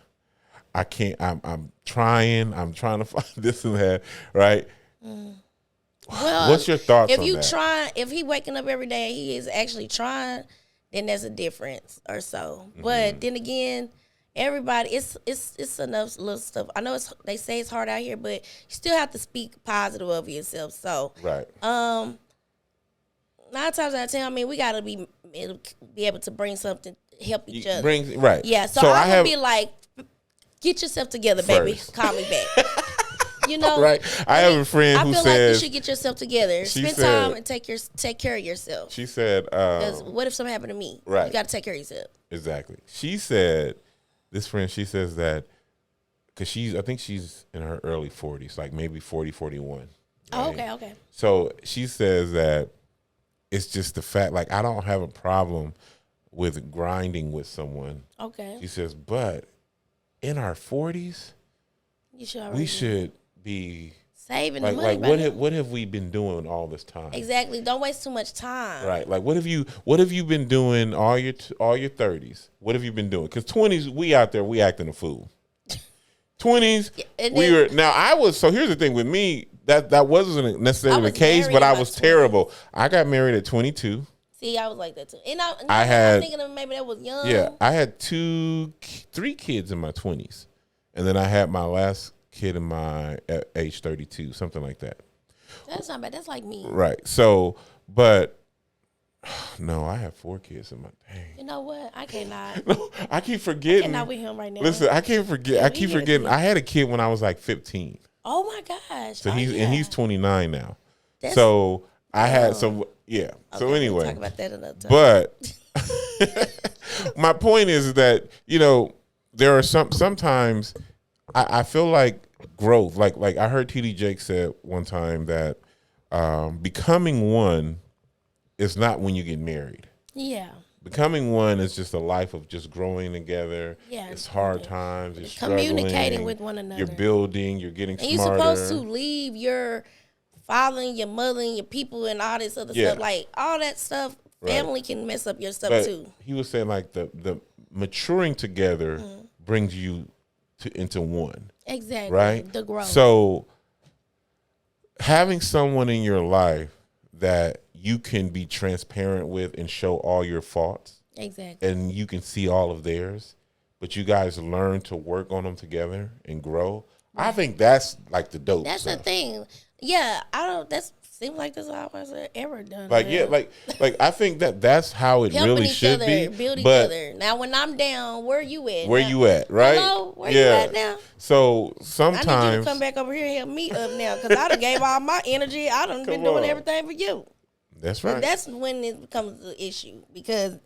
I can't. I'm trying to find this and that. Right. Well, what's your thoughts on that? If he waking up every day, he is actually trying, then there's a difference or so. Mm-hmm. But then again, everybody, it's enough little stuff. I know they say it's hard out here, but you still have to speak positive of yourself. So, right. 9 times out of 10, I mean, we gotta be able to bring something, help each other. Right. Yeah. So I would be like, get yourself together, baby. Call me back. You know, right? I have a friend who says, like you should get yourself together. Spend time and take care of yourself. She said, because what if something happened to me? Right. You got to take care of yourself. Exactly. She said, this friend, she says that because I think she's in her early 40s, like maybe 40, 41. Right? Oh, okay. So she says that it's just the fact, like, I don't have a problem with grinding with someone. Okay. She says, but in our 40s, we should be saving like, the money. Like what have we been doing all this time? Exactly. Don't waste too much time. Right. Like what have you been doing all your 30s? What have you been doing? Because 20s, we out there, we acting a fool. 20s, so here's the thing with me, that wasn't necessarily the case, but I was terrible. I got married at 22. See, I was like that too. And I had, I'm thinking of maybe that was young. Yeah. I had 3 kids in my 20s. And then I had my last kid at age 32, something like that. That's not bad. That's like me. Right. So, but no, I have 4 kids in my dang. You know what? I cannot. No, I keep forgetting. I cannot with him right now. Listen, I can't forget. I keep forgetting. I had a kid when I was like 15. Oh my gosh. So he's 29 now. So I had so yeah. Okay, so anyway, we'll talk about that another time. But my point is that there are sometimes I feel like growth, like I heard TD Jakes said one time that becoming one is not when you get married. Yeah. Becoming one is just a life of just growing together. Yeah. It's hard times. It's communicating with one another. You're building. You're getting smarter. And you're supposed to leave your father and your mother and your people and all this other stuff. Like all that stuff, family can mess up your stuff too. He was saying like the maturing together brings you into one. Exactly. Right? The growth. So having someone in your life that you can be transparent with and show all your faults. Exactly. And you can see all of theirs, but you guys learn to work on them together and grow. Right. I think that's like the dope That's stuff. the thing. Yeah, seems like that's all I was ever done. Like, yeah, like I think that's how it helping really each should other, be. build each other. Now, when I'm down, where you at? Where you at, right? Hello, where you at now? So I sometimes need you to come back over here and help me up now, because I done gave all my energy. I done been doing everything for you. That's right. And that's when it becomes an issue, because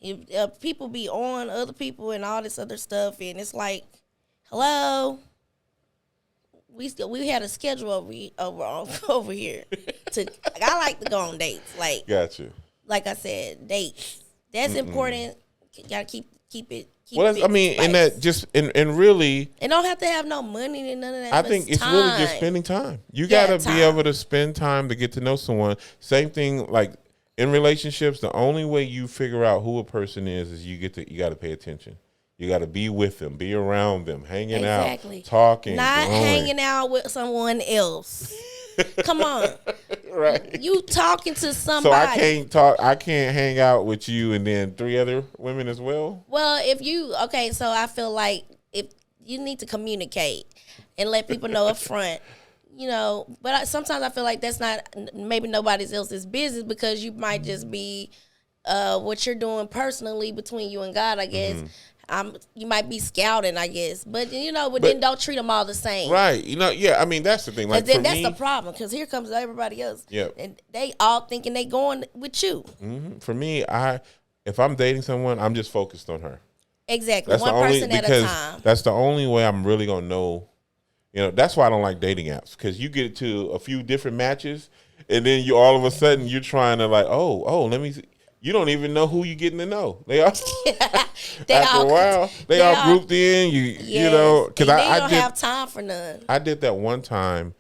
if people be on other people and all this other stuff, and it's like, hello. We had a schedule over here. I like to go on dates. Like, gotcha. Like I said, dates. That's important. You gotta keep it. I mean, and that just and really, it don't have to have no money and none of that. I think it's really just spending time. You gotta be able to spend time to get to know someone. Same thing like in relationships. The only way you figure out who a person is you got to pay attention. You got to be with them, be around them, hanging out, talking. Not hanging out with someone else. Come on. Right. You talking to somebody. So I can't hang out with you and then 3 other women as well? Well, so I feel like if you need to communicate and let people know up front, but sometimes I feel like that's not maybe nobody else's business, because you might just be what you're doing personally between you and God, I guess. You might be scouting, I guess, but then don't treat them all the same, right? Yeah. I mean, that's the thing. Like, then that's the problem, because here comes everybody else, and they all thinking they going with you. Mm-hmm. For me, if I'm dating someone, I'm just focused on her. Exactly, that's one person at a time. That's the only way I'm really gonna know. That's why I don't like dating apps, because you get to a few different matches, and then you all of a sudden you're trying to like, let me see. You don't even know who you're getting to know. They all after a while, they all grouped in. Because I don't have time for none. I did that one time,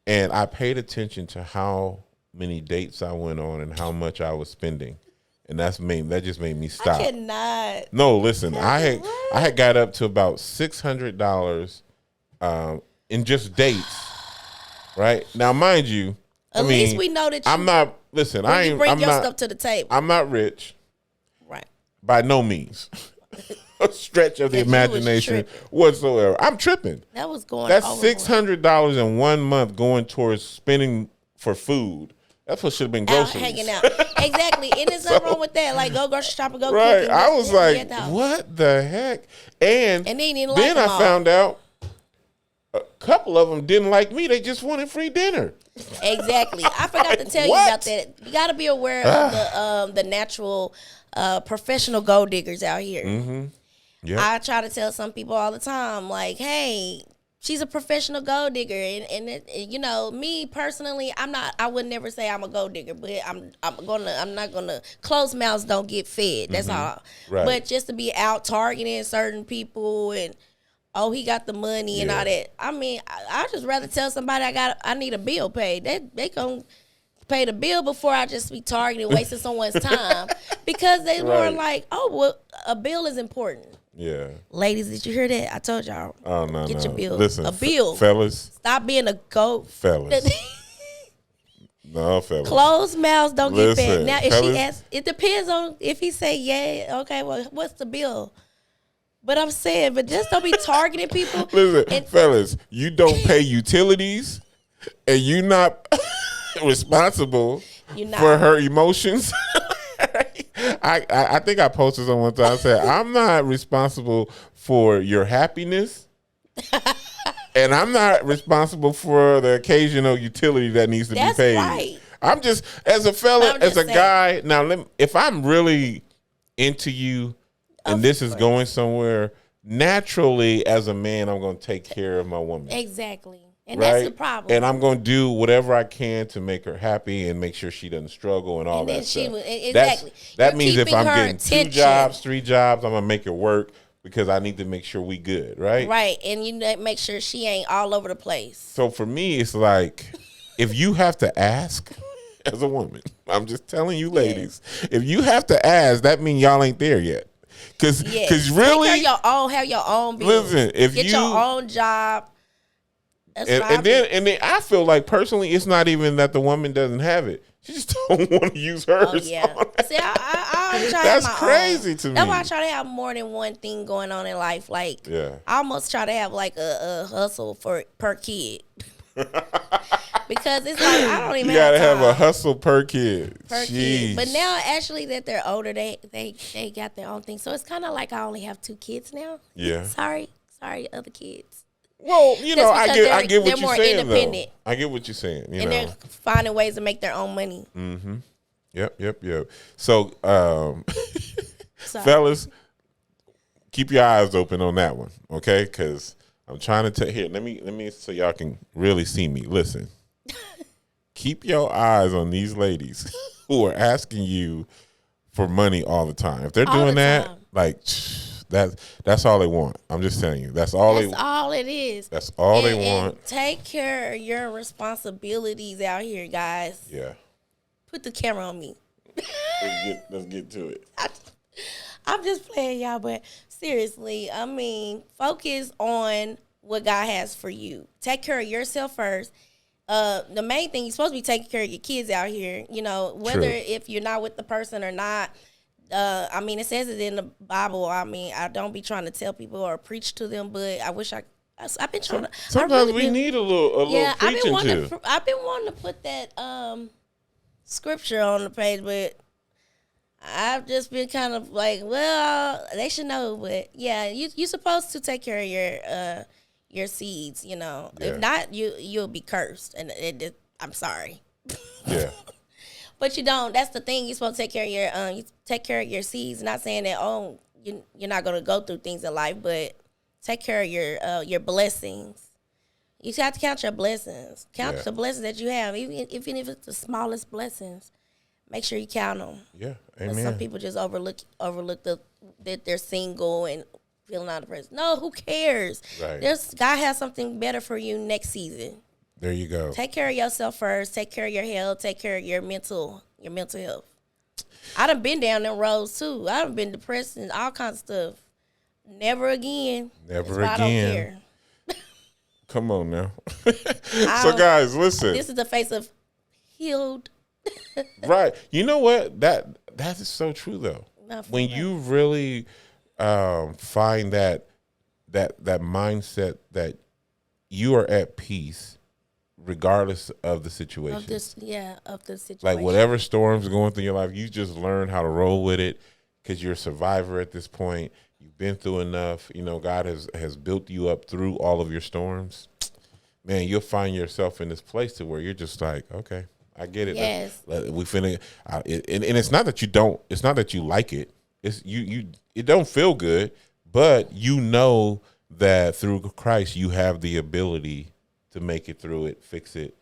and I paid attention to how many dates I went on and how much I was spending, and that just made me stop. I cannot. No, listen, I had got up to about $600 in just dates. Right now, mind you, at least we know that I'm not. Listen, I'm your not, stuff to the table. I'm not rich. Right. By no means. A stretch of the imagination whatsoever. I'm tripping. That was going That's $600 in 1 month going towards spending for food. That's what should have been groceries. Hanging out. Exactly. And there's nothing wrong with that. Like, go grocery shopping, go right. cooking. I was like, what the heck? And then I found out a couple of them didn't like me. They just wanted free dinner. Exactly. I forgot to tell you about that. You got to be aware of the natural professional gold diggers out here. Mm-hmm. Yep. I try to tell some people all the time, like, hey, she's a professional gold digger, and me personally, I would never say I'm a gold digger, but I'm not gonna, closed mouths don't get fed. That's all. Right. But just to be out targeting certain people and, oh, he got the money and all that. I mean, I just rather tell somebody I need a bill paid. They gonna pay the bill before I just be targeting, wasting someone's time, because they were like, oh, well, a bill is important. Yeah. Ladies, did you hear that? I told y'all. Oh, no, Get your bill. Listen, a bill. Fellas. Stop being a goat. Fellas. No, fellas. Closed mouths don't get fed. Now, if fellas, she asks, it depends on if he say, yeah, okay, well, what's the bill? But I'm saying, but just don't be targeting people. Listen, fellas, you don't pay utilities, and you're not responsible for her emotions. I think I posted something one time. I said, I'm not responsible for your happiness, and I'm not responsible for the occasional utility that needs to be paid. Right. I'm just, as a fella, as a guy, now, if I'm really into you and this is going somewhere, naturally, as a man, I'm going to take care of my woman. Exactly. And that's the problem. And I'm going to do whatever I can to make her happy and make sure she doesn't struggle and all that stuff. Exactly. That means if I'm getting 2 jobs, 3 jobs, I'm going to make it work because I need to make sure we good, right? Right. And you make sure she ain't all over the place. So for me, it's like, if you have to ask as a woman, I'm just telling you ladies, if you have to ask, that means y'all ain't there yet. Because really, have your own business. Listen, if get your own job. And then I feel like personally, it's not even that the woman doesn't have it. She just don't want to use hers. Oh yeah. See, I always try to That's have my crazy own. to me. That's why I try to have more than one thing going on in life. Like, Yeah. I almost try to have like a hustle per kid. Because it's like I don't even You gotta have have a time hustle per kid. per kid. But now, actually, that they're older, they got their own thing. So it's kind of like I only have 2 kids now. Yeah. Sorry, other kids. Well, you know, I because get what they're you're more saying independent. though. I get what you're saying. You And know. they're finding ways to make their own money. Yep. So, So, fellas, keep your eyes open on that one, okay? Because I'm trying to tell here. Let me so y'all can really see me. Listen, keep your eyes on these ladies who are asking you for money all the time. If they're All doing the that, time. like that's all they want. I'm just telling you, that's all it is. That's all they And want. take care of your responsibilities out here, guys. Yeah. Put the camera on me. Let's get to it. I'm just playing, y'all, but seriously, I mean, focus on what God has for you. Take care of yourself first. The main thing, you're supposed to be taking care of your kids out here. You know, whether True. if you're not with the person or not. I mean, it says it in the Bible. I mean, I don't be trying to tell people or preach to them, but I wish I've been trying to. Sometimes we need a little preaching too. I've been wanting to put that scripture on the page, but I've just been kind of like, well, they should know. But yeah, you're supposed to take care of your seeds. You know, Yeah. if not, you'll be cursed, and I'm sorry. Yeah. But you don't. That's the thing. You're supposed to take care of your seeds. Not saying that you're not gonna go through things in life, but take care of your blessings. You have to count your blessings. Count the blessings that you have, even if it's the smallest blessings. Make sure you count them. Yeah. But Amen. some people just overlook that they're single and feeling out of prison. No, who cares? Right. God has something better for you next season. There you go. Take care of yourself first. Take care of your health. Take care of your mental health. I done been down them roads too. I done been depressed and all kinds of stuff. Never again. Never That's why again. I don't care. Come on now. So guys, listen. This is the face of healed. Right. You know what? That is so true though. When you really find that mindset that you are at peace regardless of the situation. Of the situation. Like whatever storm's going through your life, you just learn how to roll with it because you're a survivor at this point. You've been through enough. You know, God has built you up through all of your storms. Man, you'll find yourself in this place to where you're just like, okay, I get it. Yes. We finna, and it's not that you don't. It's not that you like it. It's you. It don't feel good, but you know that through Christ you have the ability to make it through it, fix it,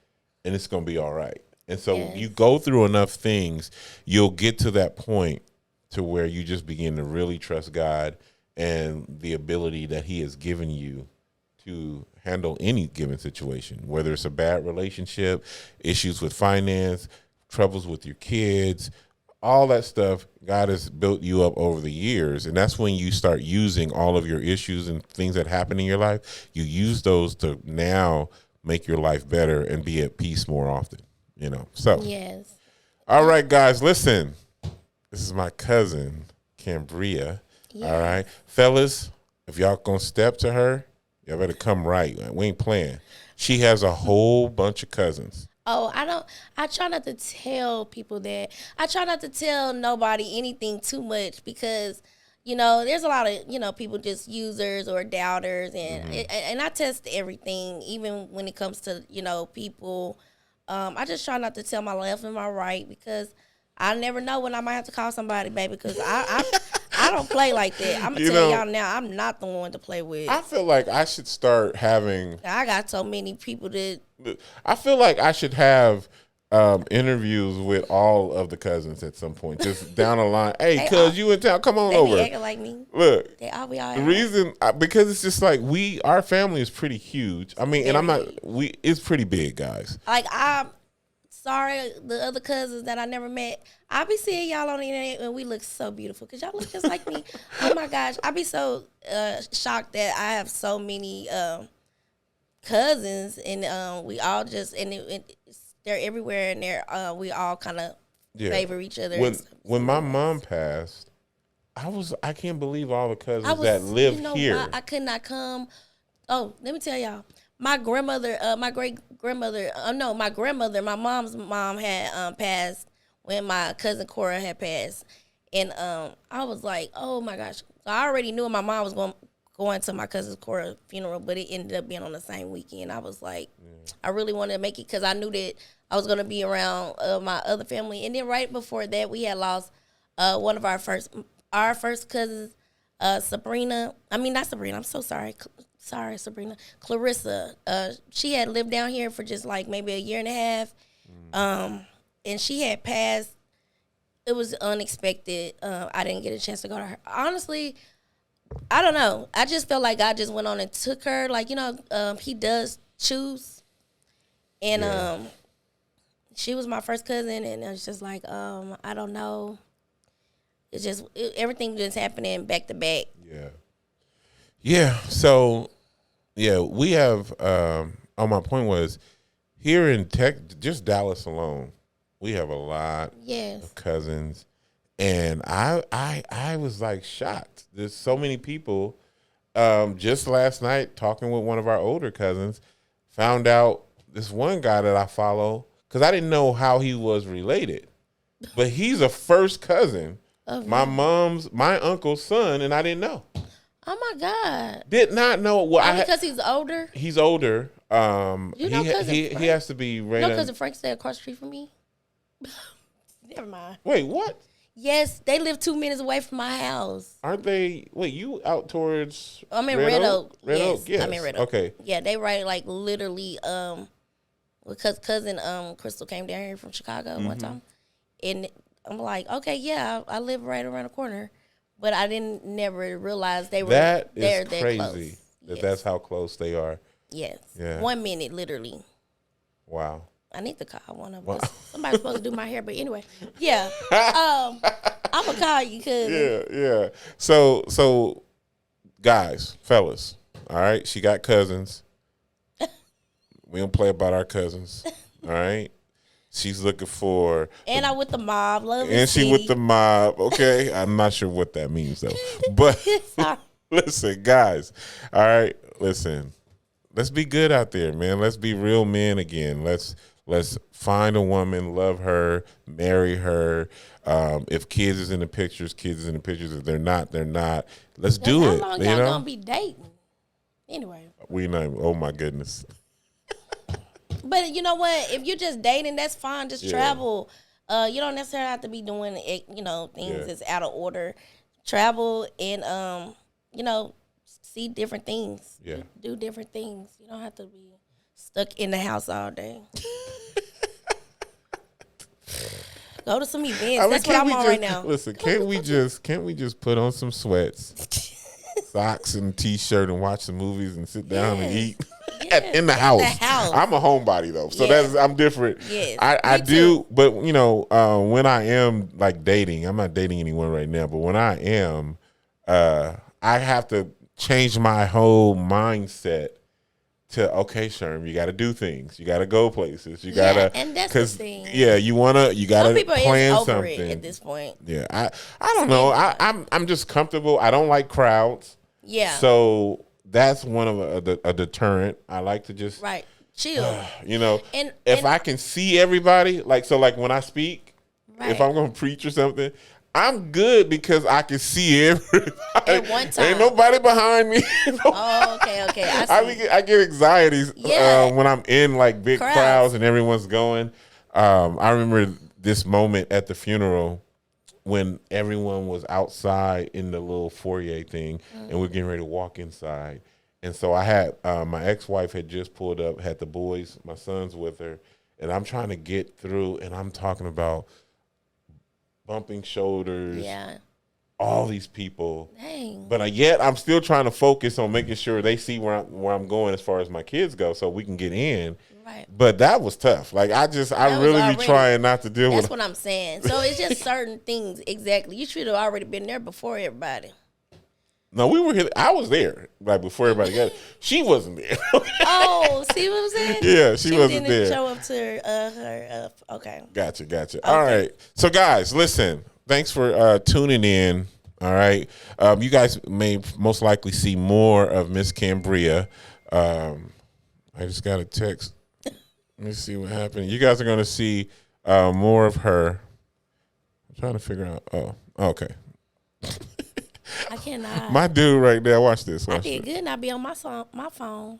and it's gonna be all right. And so you go through enough things, you'll get to that point to where you just begin to really trust God and the ability that He has given you to handle any given situation, whether it's a bad relationship, issues with finance, troubles with your kids, all that stuff. God has built you up over the years, and that's when you start using all of your issues and things that happen in your life. You use those to now make your life better and be at peace more often, you know. So, yes. All right, guys, listen. This is my cousin, Cambria. Yes. All right, fellas, if y'all gonna step to her, y'all better come right. We ain't playing. She has a whole bunch of cousins. Oh, I try not to tell people that. I try not to tell nobody anything too much because, you know, there's a lot of, people just users or doubters. And I test everything, even when it comes to, people. I just try not to tell my left and my right because I never know when I might have to call somebody, baby, because I don't play like that. I'm going to tell y'all now, I'm not the one to play with. I feel like I should start having... I got so many people that... I feel like I should have interviews with all of the cousins at some point, just down the line. Hey, cuz, you in town, come on over. They acting like me. Look, we all the reason, because it's just like our family is pretty huge. I mean, it's pretty big, guys. Like, I'm sorry, the other cousins that I never met, I be seeing y'all on the internet and we look so beautiful because y'all look just like me. Oh my gosh, I be so shocked that I have so many cousins and we all just, and they're everywhere, and we all kind of favor each other. When my mom passed, I can't believe all the cousins that live here. I could not come. Oh, let me tell y'all. My grandmother, my great grandmother, my grandmother, my mom's mom had passed when my cousin Cora had passed, and I was like, oh my gosh, I already knew my mom was going to my cousin Cora's funeral, but it ended up being on the same weekend. I was like, I really wanted to make it because I knew that I was gonna be around my other family, and then right before that, we had lost one of our first cousins, Sabrina. I mean, not Sabrina. I'm so sorry. Sorry, Sabrina. Clarissa. She had lived down here for just like maybe a year and a half. And she had passed. It was unexpected. I didn't get a chance to go to her. Honestly, I don't know. I just felt like God just went on and took her. Like, he does choose. And she was my first cousin, and it was just like, I don't know. It's just everything just happening back to back. Yeah. Yeah. So, we have. My point was here in just Dallas alone, we have a lot of cousins, and I was like shocked. There's so many people. Just last night, talking with one of our older cousins, found out this one guy that I follow because I didn't know how he was related, but he's a first cousin. My uncle's son, and I didn't know. Oh my God! Did not know. Well, because he's older. He's older. He has to be right. Cousin Frank stay across the street from me. Never mind. Wait, what? Yes, they live 2 minutes away from my house. Aren't they? Wait, you out towards? I'm in Red Oak. Yes. I'm in Red Oak. Okay. Yeah, they right like literally. Because cousin Crystal came down here from Chicago one time, and I'm like, okay, yeah, I live right around the corner. But I never realize they were that crazy. Close. That's how close they are. Yes. Yeah. 1 minute, literally. Wow. I need to call one of them. Somebody's supposed to do my hair, but anyway, yeah. I'm gonna call you, cause yeah. So, guys, fellas, all right. She got cousins. We don't play about our cousins. All right. She's looking for. And I'm with the mob. And she with the mob. Okay. I'm not sure what that means, though. But listen, guys. All right. Listen. Let's be good out there, man. Let's be real men again. Let's find a woman, love her, marry her. If kids is in the pictures, kids is in the pictures. If they're not, they're not. Let's do it. How long y'all gonna be dating? Anyway. We know. Oh my goodness. But you know what? If you're just dating, that's fine. Just travel. You don't necessarily have to be doing things that's out of order. Travel and see different things. Yeah. Do different things. You don't have to be stuck in the house all day. Go to some events. That's what I'm on right now. Listen, can't we just put on some sweats, socks and t-shirt and watch some movies and sit down and eat? In the house. I'm a homebody though, so I'm different. Yes, I do, but when I am like dating, I'm not dating anyone right now, but when I am, I have to change my whole mindset to Sherm, you got to do things, you got to go places, you got to, and that's the thing. Yeah, you got to plan over something it at this point. Yeah, I don't know. I'm just comfortable. I don't like crowds. Yeah, so. That's one of a deterrent. I like to just chill. And if I can see everybody, like when I speak, if I'm going to preach or something, I'm good because I can see everybody. At one time, ain't nobody behind me. Oh, okay. I get anxieties when I'm in like big crowds and everyone's going. I remember this moment at the funeral when everyone was outside in the little foyer thing, and we're getting ready to walk inside. And so I had, my ex-wife had just pulled up, had the boys, my sons with her, and I'm trying to get through, and I'm talking about bumping shoulders, all these people. Dang. But yet I'm still trying to focus on making sure they see where I'm going as far as my kids go so we can get in. Right. But that was tough. Like I really be trying not to deal with. That's what I'm saying. So it's just certain things. Exactly. You should have already been there before everybody. No, we were here. I was there, like before everybody got. She wasn't there. Oh, see what I'm saying? Yeah, she wasn't didn't there. show up to her. Okay. Gotcha. All right. So, guys, listen. Thanks for tuning in. All right. You guys may most likely see more of Miss Cambria. I just got a text. Let me see what happened. You guys are going to see more of her. I'm trying to figure out. Oh, okay. I cannot. My dude right there. Watch this. I did good not be on my phone.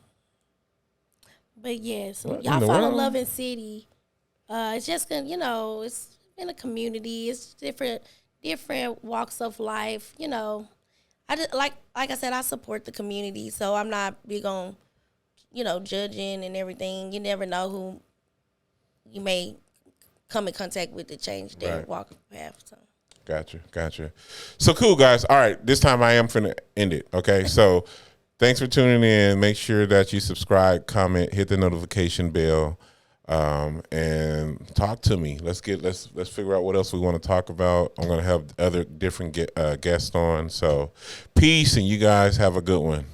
But yeah, so What in y'all the follow world? Love and City. It's just gonna, it's in a community. It's different walks of life. I just, like I said, I support the community, so I'm not big on, judging and everything. You never know who you may come in contact with to change their Right. walk of path. So. Gotcha. So cool, guys. All right, this time I am finna end it. Okay, so thanks for tuning in. Make sure that you subscribe, comment, hit the notification bell, and talk to me. Let's figure out what else we want to talk about. I'm gonna have other different guests on. So peace, and you guys have a good one.